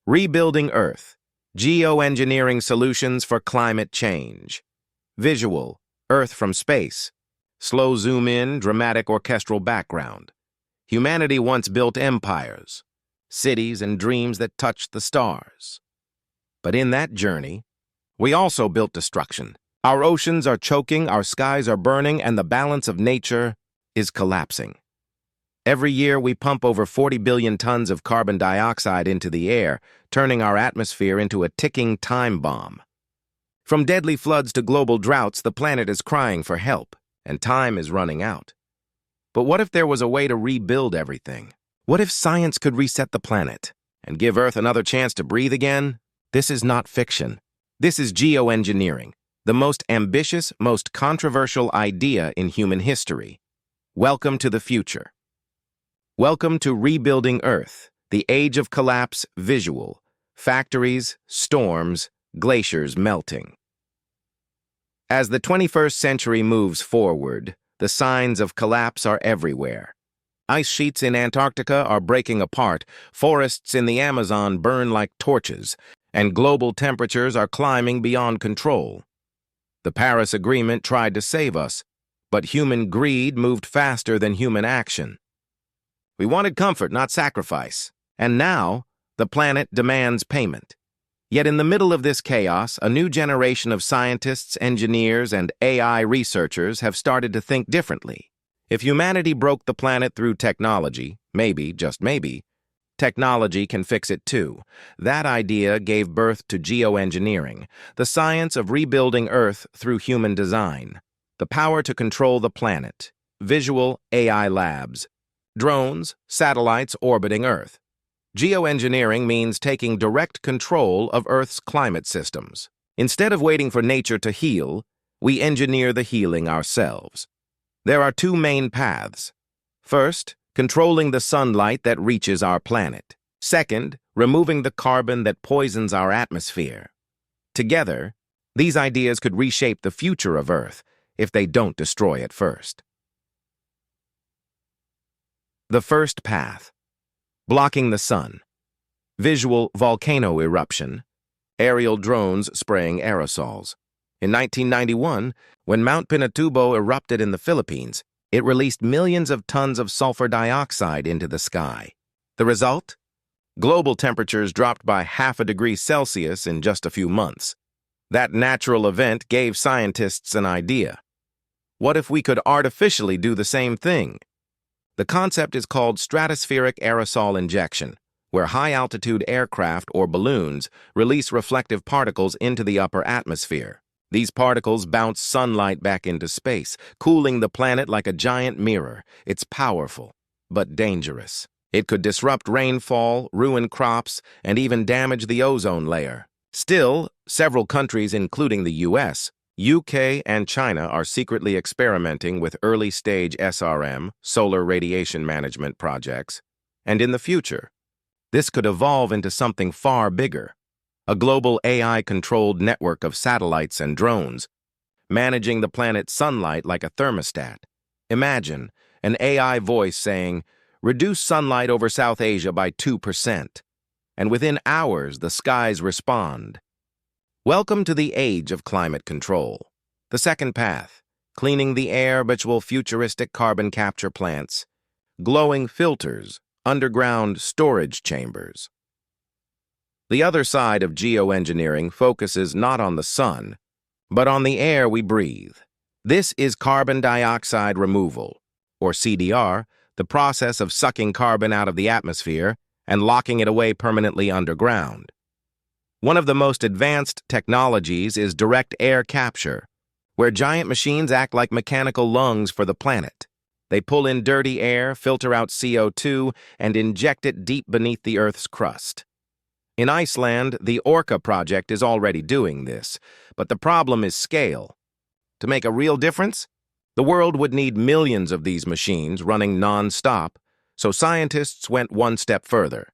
Rebuilding Earth, Geoengineering Solutions for Climate Change. Visual, Earth from Space. Slow zoom in, dramatic orchestral background. Humanity once built empires, cities and dreams that touched the stars. But in that journey, we also built destruction. Our oceans are choking, our skies are burning, and the balance of nature is collapsing. Every year, we pump over 40 billion tons of carbon dioxide into the air, turning our atmosphere into a ticking time bomb. From deadly floods to global droughts, the planet is crying for help, and time is running out. But what if there was a way to rebuild everything? What if science could reset the planet and give Earth another chance to breathe again? This is not fiction. This is geoengineering, the most ambitious, most controversial idea in human history. Welcome to the future. Welcome to Rebuilding Earth, the age of collapse visual, factories, storms, glaciers melting. As the 21st century moves forward, the signs of collapse are everywhere. Ice sheets in Antarctica are breaking apart, forests in the Amazon burn like torches, and global temperatures are climbing beyond control. The Paris Agreement tried to save us, but human greed moved faster than human action. We wanted comfort, not sacrifice, and now the planet demands payment. Yet in the middle of this chaos, a new generation of scientists, engineers, and AI researchers have started to think differently. If humanity broke the planet through technology, maybe, just maybe, technology can fix it too. That idea gave birth to geoengineering, the science of rebuilding Earth through human design. The power to control the planet. Visual AI labs. Drones, satellites orbiting Earth. Geoengineering means taking direct control of Earth's climate systems. Instead of waiting for nature to heal, we engineer the healing ourselves. There are two main paths. First, controlling the sunlight that reaches our planet. Second, removing the carbon that poisons our atmosphere. Together, these ideas could reshape the future of Earth if they don't destroy it first. The first path. Blocking the sun. Visual volcano eruption. Aerial drones spraying aerosols. In 1991, when Mount Pinatubo erupted in the Philippines, it released millions of tons of sulfur dioxide into the sky. The result? Global temperatures dropped by 0.5 degrees Celsius in just a few months. That natural event gave scientists an idea. What if we could artificially do the same thing? The concept is called stratospheric aerosol injection, where high-altitude aircraft or balloons release reflective particles into the upper atmosphere. These particles bounce sunlight back into space, cooling the planet like a giant mirror. It's powerful, but dangerous. It could disrupt rainfall, ruin crops, and even damage the ozone layer. Still, several countries, including the US, UK, and China are secretly experimenting with early-stage SRM, solar radiation management projects. And in the future, this could evolve into something far bigger. A global AI-controlled network of satellites and drones, managing the planet's sunlight like a thermostat. Imagine an AI voice saying, "Reduce sunlight over South Asia by 2%. And within hours, the skies respond. Welcome to the age of climate control. The second path, cleaning the air, virtual futuristic carbon capture plants, glowing filters, underground storage chambers. The other side of geoengineering focuses not on the sun, but on the air we breathe. This is carbon dioxide removal, or CDR, the process of sucking carbon out of the atmosphere and locking it away permanently underground. One of the most advanced technologies is direct air capture, where giant machines act like mechanical lungs for the planet. They pull in dirty air, filter out CO2, and inject it deep beneath the Earth's crust. In Iceland, the Orca project is already doing this, but the problem is scale. To make a real difference, the world would need millions of these machines running non-stop, so scientists went one step further,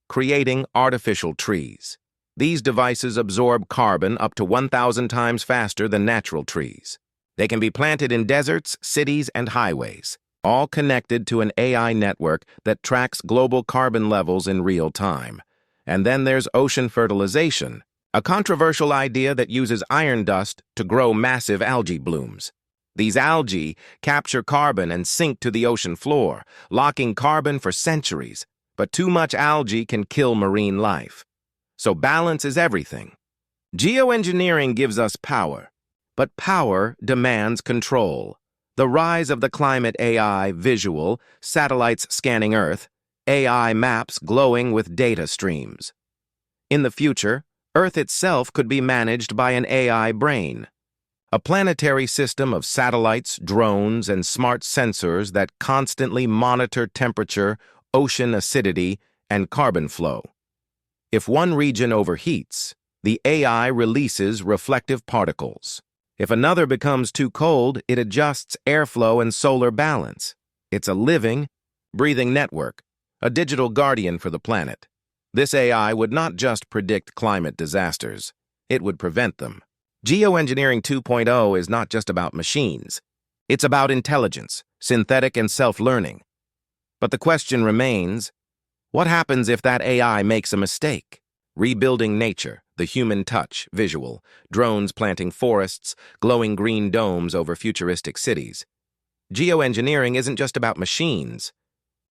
creating artificial trees. These devices absorb carbon up to 1,000 times faster than natural trees. They can be planted in deserts, cities, and highways, all connected to an AI network that tracks global carbon levels in real time. And then there's ocean fertilization, a controversial idea that uses iron dust to grow massive algae blooms. These algae capture carbon and sink to the ocean floor, locking carbon for centuries. But too much algae can kill marine life. So balance is everything. Geoengineering gives us power, but power demands control. The rise of the climate AI visual, satellites scanning Earth, AI maps glowing with data streams. In the future, Earth itself could be managed by an AI brain. A planetary system of satellites, drones, and smart sensors that constantly monitor temperature, ocean acidity, and carbon flow. If one region overheats, the AI releases reflective particles. If another becomes too cold, it adjusts airflow and solar balance. It's a living, breathing network, a digital guardian for the planet. This AI would not just predict climate disasters, it would prevent them. Geoengineering 2.0 is not just about machines. It's about intelligence, synthetic and self-learning. But the question remains, what happens if that AI makes a mistake? Rebuilding nature, the human touch, visual, drones planting forests, glowing green domes over futuristic cities. Geoengineering isn't just about machines.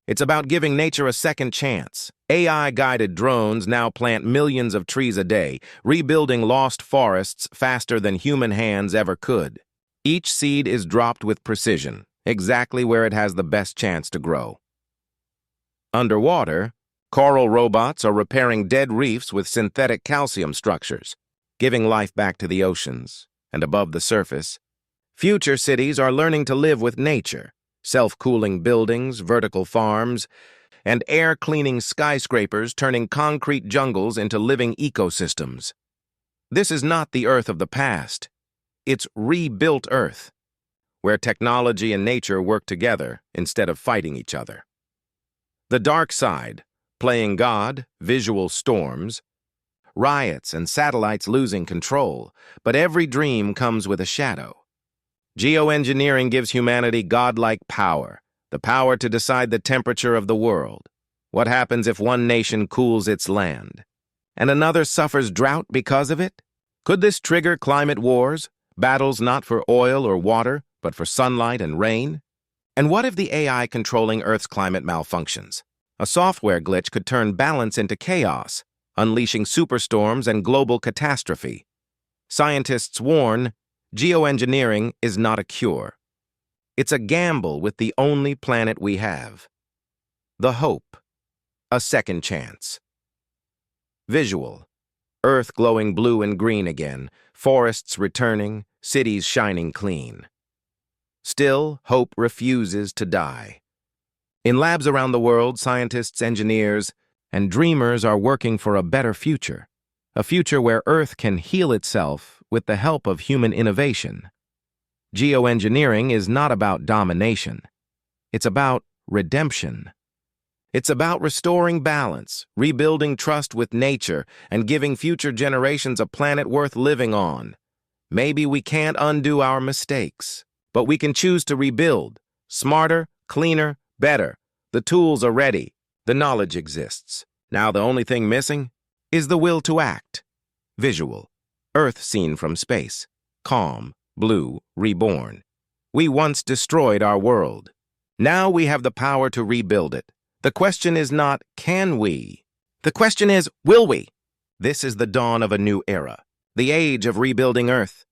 It's about giving nature a second chance. AI-guided drones now plant millions of trees a day, rebuilding lost forests faster than human hands ever could. Each seed is dropped with precision, exactly where it has the best chance to grow. Underwater, coral robots are repairing dead reefs with synthetic calcium structures, giving life back to the oceans. And above the surface, future cities are learning to live with nature. Self-cooling buildings, vertical farms, and air-cleaning skyscrapers turning concrete jungles into living ecosystems. This is not the Earth of the past. It's rebuilt Earth, where technology and nature work together instead of fighting each other. The dark side, playing God, visual storms, riots and satellites losing control, but every dream comes with a shadow. Geoengineering gives humanity godlike power, the power to decide the temperature of the world. What happens if one nation cools its land, and another suffers drought because of it? Could this trigger climate wars, battles not for oil or water, but for sunlight and rain? And what if the AI controlling Earth's climate malfunctions? A software glitch could turn balance into chaos, unleashing superstorms and global catastrophe. Scientists warn, geoengineering is not a cure. It's a gamble with the only planet we have. The hope, a second chance. Visual, Earth glowing blue and green again, forests returning, cities shining clean. Still, hope refuses to die. In labs around the world, scientists, engineers, and dreamers are working for a better future. A future where Earth can heal itself with the help of human innovation. Geoengineering is not about domination. It's about redemption. It's about restoring balance, rebuilding trust with nature, and giving future generations a planet worth living on. Maybe we can't undo our mistakes, but we can choose to rebuild. Smarter, cleaner, better. The tools are ready. The knowledge exists. Now the only thing missing is the will to act. Visual, Earth seen from space, calm, blue, reborn. We once destroyed our world. Now we have the power to rebuild it. The question is not, can we? The question is, will we? This is the dawn of a new era, the age of rebuilding Earth.